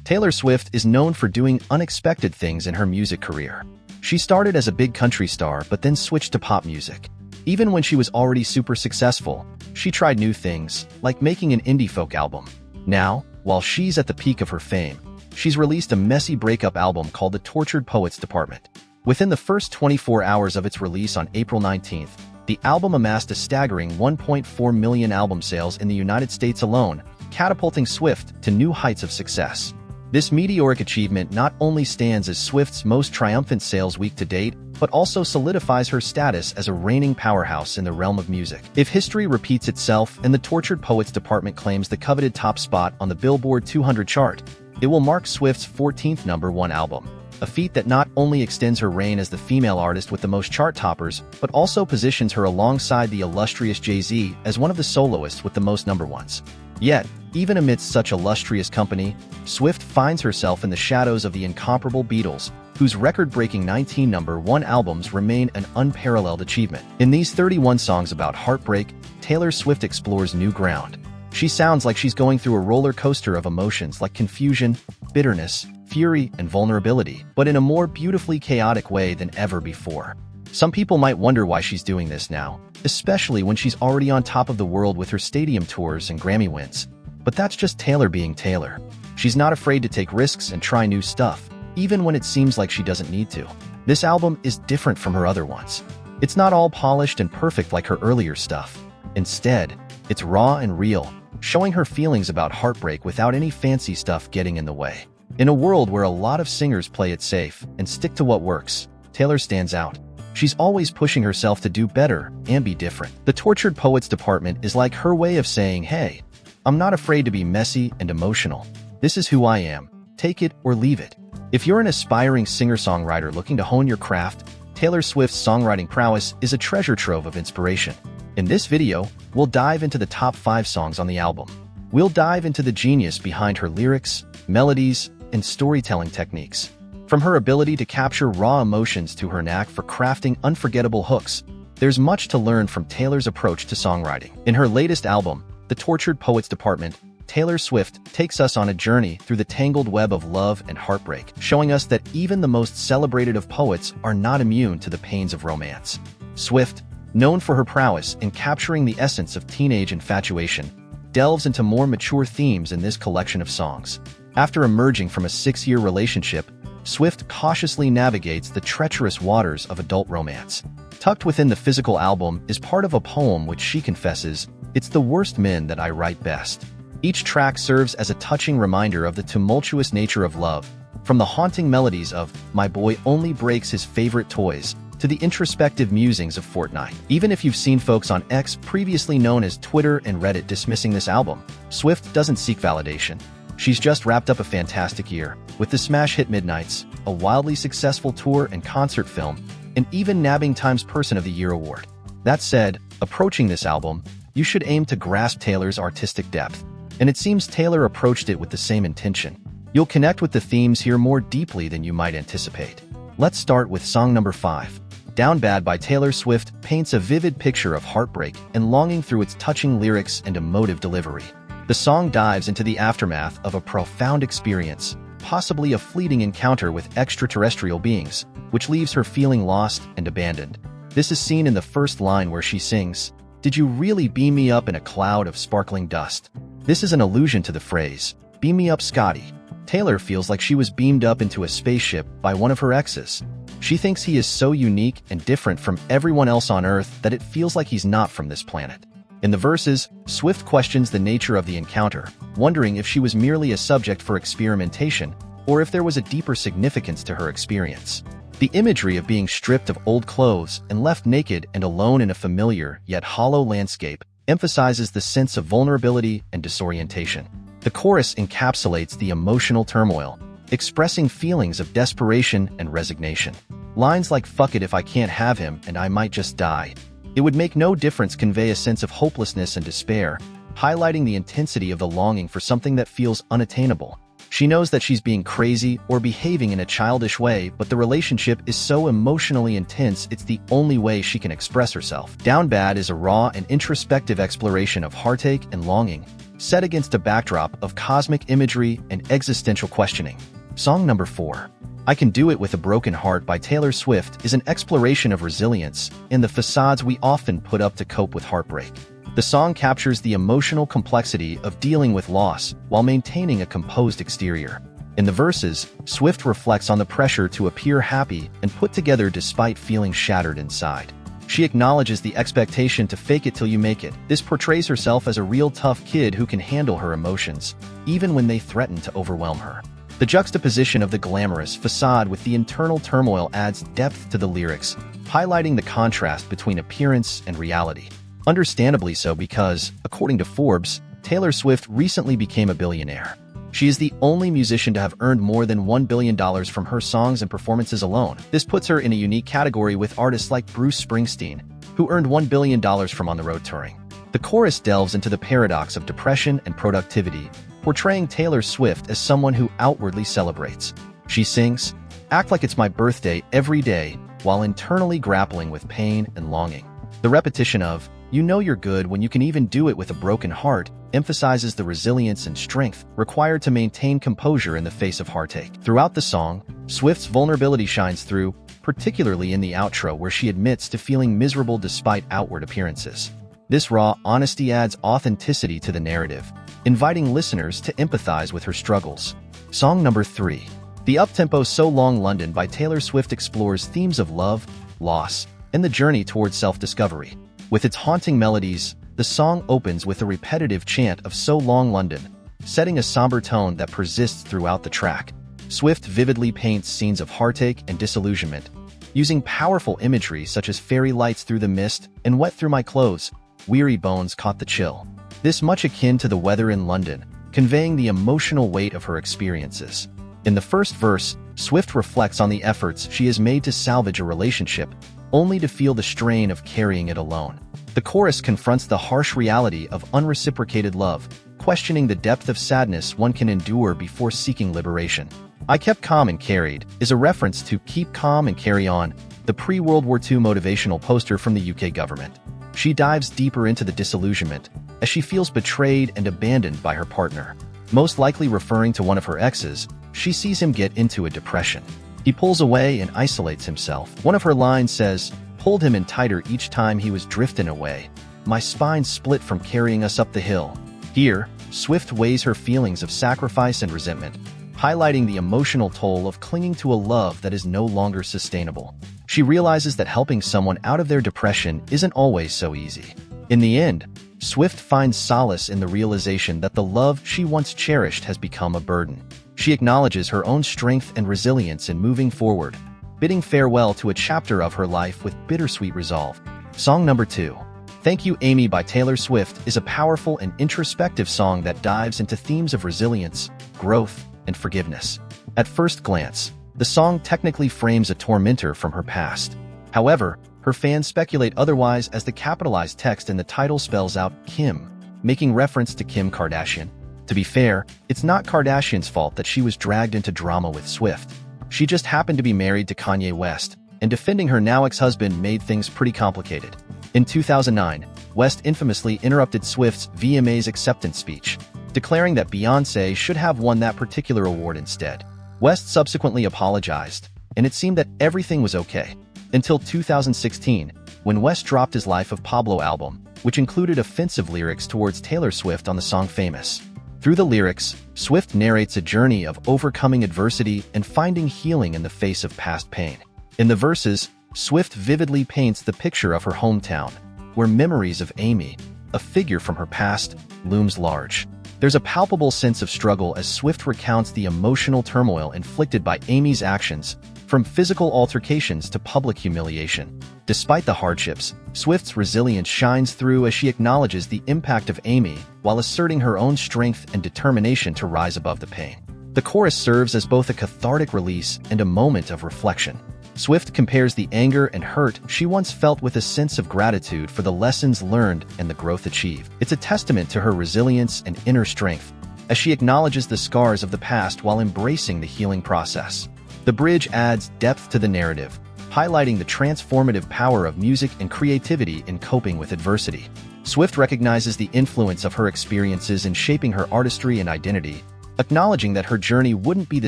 Taylor Swift is known for doing unexpected things in her music career. She started as a big country star but then switched to pop music. Even when she was already super successful, she tried new things, like making an indie folk album. Now, while she's at the peak of her fame, she's released a messy breakup album called The Tortured Poets Department. Within the first 24 hours of its release on April 19th, the album amassed a staggering 1.4 million album sales in the United States alone, catapulting Swift to new heights of success. This meteoric achievement not only stands as Swift's most triumphant sales week to date, but also solidifies her status as a reigning powerhouse in the realm of music. If history repeats itself and the Tortured Poets Department claims the coveted top spot on the Billboard 200 chart, it will mark Swift's 14th #1 album, a feat that not only extends her reign as the female artist with the most chart toppers, but also positions her alongside the illustrious Jay-Z as one of the soloists with the most #1s. Yet, even amidst such illustrious company, Swift finds herself in the shadows of the incomparable Beatles, whose record-breaking 19 #1 albums remain an unparalleled achievement. In these 31 songs about heartbreak, Taylor Swift explores new ground. She sounds like she's going through a roller coaster of emotions like confusion, bitterness, fury, and vulnerability, but in a more beautifully chaotic way than ever before. Some people might wonder why she's doing this now, especially when she's already on top of the world with her stadium tours and Grammy wins. But that's just Taylor being Taylor. She's not afraid to take risks and try new stuff, even when it seems like she doesn't need to. This album is different from her other ones. It's not all polished and perfect like her earlier stuff. Instead, it's raw and real, showing her feelings about heartbreak without any fancy stuff getting in the way. In a world where a lot of singers play it safe and stick to what works, Taylor stands out. She's always pushing herself to do better and be different. The Tortured Poets Department is like her way of saying, hey, I'm not afraid to be messy and emotional. This is who I am. Take it or leave it. If you're an aspiring singer-songwriter looking to hone your craft, Taylor Swift's songwriting prowess is a treasure trove of inspiration. In this video, we'll dive into the top 5 songs on the album. We'll dive into the genius behind her lyrics, melodies, and storytelling techniques. From her ability to capture raw emotions to her knack for crafting unforgettable hooks, there's much to learn from Taylor's approach to songwriting. In her latest album, The Tortured Poets Department, Taylor Swift takes us on a journey through the tangled web of love and heartbreak, showing us that even the most celebrated of poets are not immune to the pains of romance. Swift, known for her prowess in capturing the essence of teenage infatuation, delves into more mature themes in this collection of songs. After emerging from a 6-year relationship, Swift cautiously navigates the treacherous waters of adult romance. Tucked within the physical album is part of a poem which she confesses, "It's the worst men that I write best." Each track serves as a touching reminder of the tumultuous nature of love, from the haunting melodies of "My Boy Only Breaks His Favorite Toys" to the introspective musings of Fortnite. Even if you've seen folks on X, previously known as Twitter and Reddit, dismissing this album, Swift doesn't seek validation. She's just wrapped up a fantastic year, with the smash hit Midnights, a wildly successful tour and concert film, and even nabbing Time's Person of the Year award. That said, approaching this album, you should aim to grasp Taylor's artistic depth, and it seems Taylor approached it with the same intention. You'll connect with the themes here more deeply than you might anticipate. Let's start with song number 5. Down Bad by Taylor Swift paints a vivid picture of heartbreak and longing through its touching lyrics and emotive delivery. The song dives into the aftermath of a profound experience, possibly a fleeting encounter with extraterrestrial beings, which leaves her feeling lost and abandoned. This is seen in the first line where she sings, "Did you really beam me up in a cloud of sparkling dust?" This is an allusion to the phrase, "Beam me up, Scotty." Taylor feels like she was beamed up into a spaceship by one of her exes. She thinks he is so unique and different from everyone else on Earth that it feels like he's not from this planet. In the verses, Swift questions the nature of the encounter, wondering if she was merely a subject for experimentation or if there was a deeper significance to her experience. The imagery of being stripped of old clothes and left naked and alone in a familiar yet hollow landscape emphasizes the sense of vulnerability and disorientation. The chorus encapsulates the emotional turmoil, expressing feelings of desperation and resignation. Lines like "fuck it if I can't have him and I might just die. It would make no difference" convey a sense of hopelessness and despair, highlighting the intensity of the longing for something that feels unattainable. She knows that she's being crazy or behaving in a childish way, but the relationship is so emotionally intense it's the only way she can express herself. Down Bad is a raw and introspective exploration of heartache and longing, set against a backdrop of cosmic imagery and existential questioning. Song number 4. I Can Do It With a Broken Heart by Taylor Swift is an exploration of resilience and the facades we often put up to cope with heartbreak. The song captures the emotional complexity of dealing with loss while maintaining a composed exterior. In the verses, Swift reflects on the pressure to appear happy and put together despite feeling shattered inside. She acknowledges the expectation to fake it till you make it. This portrays herself as a real tough kid who can handle her emotions, even when they threaten to overwhelm her. The juxtaposition of the glamorous facade with the internal turmoil adds depth to the lyrics, highlighting the contrast between appearance and reality. Understandably so because, according to Forbes, Taylor Swift recently became a billionaire. She is the only musician to have earned more than $1 billion from her songs and performances alone. This puts her in a unique category with artists like Bruce Springsteen, who earned $1 billion from on the road touring. The chorus delves into the paradox of depression and productivity, portraying Taylor Swift as someone who outwardly celebrates. She sings, "Act like it's my birthday every day," while internally grappling with pain and longing. The repetition of, "You know you're good when you can even do it with a broken heart," emphasizes the resilience and strength required to maintain composure in the face of heartache. Throughout the song, Swift's vulnerability shines through, particularly in the outro where she admits to feeling miserable despite outward appearances. This raw honesty adds authenticity to the narrative, inviting listeners to empathize with her struggles. Song number 3. The uptempo So Long London by Taylor Swift explores themes of love, loss, and the journey towards self-discovery. With its haunting melodies, the song opens with a repetitive chant of So Long London, setting a somber tone that persists throughout the track. Swift vividly paints scenes of heartache and disillusionment, using powerful imagery such as fairy lights through the mist and wet through my clothes, weary bones caught the chill. This much akin to the weather in London, conveying the emotional weight of her experiences. In the first verse, Swift reflects on the efforts she has made to salvage a relationship, only to feel the strain of carrying it alone. The chorus confronts the harsh reality of unreciprocated love, questioning the depth of sadness one can endure before seeking liberation. "I Kept Calm and Carried" is a reference to Keep Calm and Carry On, the pre-World War II motivational poster from the UK government. She dives deeper into the disillusionment, as she feels betrayed and abandoned by her partner. Most likely referring to one of her exes, she sees him get into a depression. He pulls away and isolates himself. One of her lines says, "Pulled him in tighter each time he was drifting away. My spine split from carrying us up the hill." Here, Swift weighs her feelings of sacrifice and resentment, highlighting the emotional toll of clinging to a love that is no longer sustainable. She realizes that helping someone out of their depression isn't always so easy. In the end, Swift finds solace in the realization that the love she once cherished has become a burden. She acknowledges her own strength and resilience in moving forward, bidding farewell to a chapter of her life with bittersweet resolve. Song number 2. Thank You Amy by Taylor Swift is a powerful and introspective song that dives into themes of resilience, growth, and forgiveness. At first glance, the song technically frames a tormentor from her past. However, her fans speculate otherwise as the capitalized text in the title spells out Kim, making reference to Kim Kardashian. To be fair, it's not Kardashian's fault that she was dragged into drama with Swift. She just happened to be married to Kanye West, and defending her now ex-husband made things pretty complicated. In 2009, West infamously interrupted Swift's VMA's acceptance speech, declaring that Beyoncé should have won that particular award instead. West subsequently apologized, and it seemed that everything was okay. Until 2016, when West dropped his Life of Pablo album, which included offensive lyrics towards Taylor Swift on the song Famous. Through the lyrics, Swift narrates a journey of overcoming adversity and finding healing in the face of past pain. In the verses, Swift vividly paints the picture of her hometown, where memories of Amy, a figure from her past, looms large. There's a palpable sense of struggle as Swift recounts the emotional turmoil inflicted by Amy's actions, from physical altercations to public humiliation. Despite the hardships, Swift's resilience shines through as she acknowledges the impact of Amy while asserting her own strength and determination to rise above the pain. The chorus serves as both a cathartic release and a moment of reflection. Swift compares the anger and hurt she once felt with a sense of gratitude for the lessons learned and the growth achieved. It's a testament to her resilience and inner strength, as she acknowledges the scars of the past while embracing the healing process. The bridge adds depth to the narrative, highlighting the transformative power of music and creativity in coping with adversity. Swift recognizes the influence of her experiences in shaping her artistry and identity, acknowledging that her journey wouldn't be the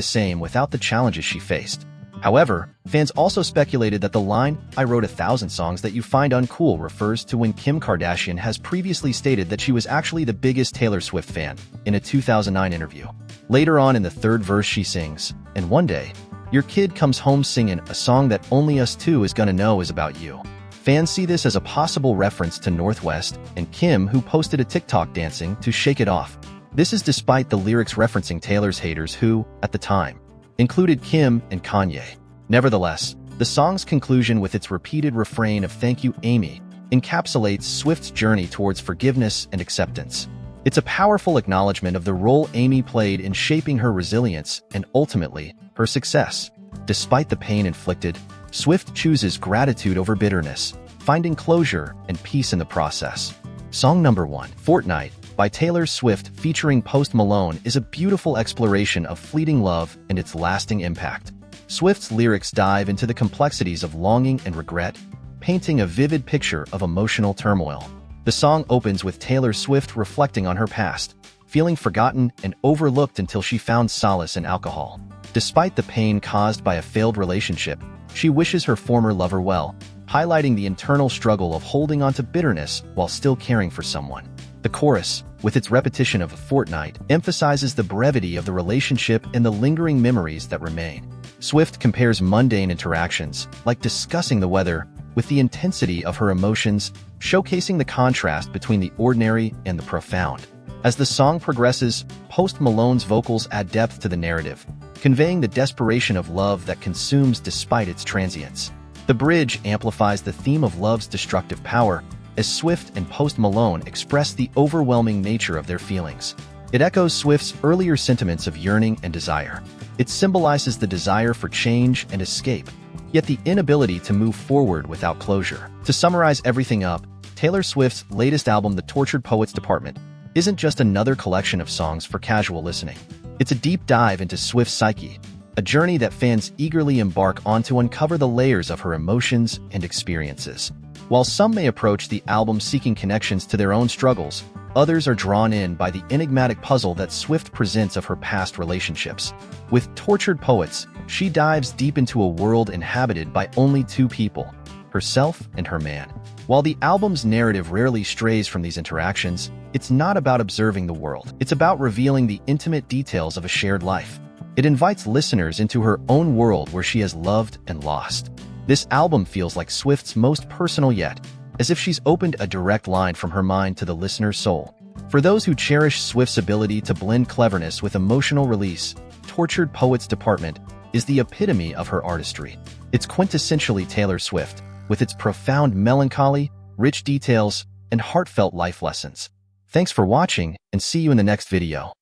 same without the challenges she faced. However, fans also speculated that the line, "I wrote 1,000 songs that you find uncool," refers to when Kim Kardashian has previously stated that she was actually the biggest Taylor Swift fan in a 2009 interview. Later on in the third verse she sings, "And one day, your kid comes home singing a song that only us two is gonna know is about you." Fans see this as a possible reference to Northwest and Kim, who posted a TikTok dancing to "Shake It Off." This is despite the lyrics referencing Taylor's haters who, at the time, included Kim and Kanye. Nevertheless, the song's conclusion with its repeated refrain of "Thank you, Amy," encapsulates Swift's journey towards forgiveness and acceptance. It's a powerful acknowledgement of the role Amy played in shaping her resilience and, ultimately, her success. Despite the pain inflicted, Swift chooses gratitude over bitterness, finding closure and peace in the process. Song number 1, "Fortnight," by Taylor Swift featuring Post Malone, is a beautiful exploration of fleeting love and its lasting impact. Swift's lyrics dive into the complexities of longing and regret, painting a vivid picture of emotional turmoil. The song opens with Taylor Swift reflecting on her past, feeling forgotten and overlooked until she found solace in alcohol. Despite the pain caused by a failed relationship, she wishes her former lover well, highlighting the internal struggle of holding on to bitterness while still caring for someone. The chorus, with its repetition of "a fortnight," emphasizes the brevity of the relationship and the lingering memories that remain. Swift compares mundane interactions, like discussing the weather, with the intensity of her emotions, showcasing the contrast between the ordinary and the profound. As the song progresses, Post Malone's vocals add depth to the narrative, conveying the desperation of love that consumes despite its transience. The bridge amplifies the theme of love's destructive power, as Swift and Post Malone express the overwhelming nature of their feelings. It echoes Swift's earlier sentiments of yearning and desire. It symbolizes the desire for change and escape, yet the inability to move forward without closure. To summarize everything up, Taylor Swift's latest album, The Tortured Poets Department, isn't just another collection of songs for casual listening. It's a deep dive into Swift's psyche, a journey that fans eagerly embark on to uncover the layers of her emotions and experiences. While some may approach the album seeking connections to their own struggles, others are drawn in by the enigmatic puzzle that Swift presents of her past relationships. With Tortured Poets, she dives deep into a world inhabited by only two people, herself and her man. While the album's narrative rarely strays from these interactions, it's not about observing the world. It's about revealing the intimate details of a shared life. It invites listeners into her own world where she has loved and lost. This album feels like Swift's most personal yet, as if she's opened a direct line from her mind to the listener's soul. For those who cherish Swift's ability to blend cleverness with emotional release, Tortured Poets Department is the epitome of her artistry. It's quintessentially Taylor Swift, with its profound melancholy, rich details, and heartfelt life lessons. Thanks for watching, and see you in the next video.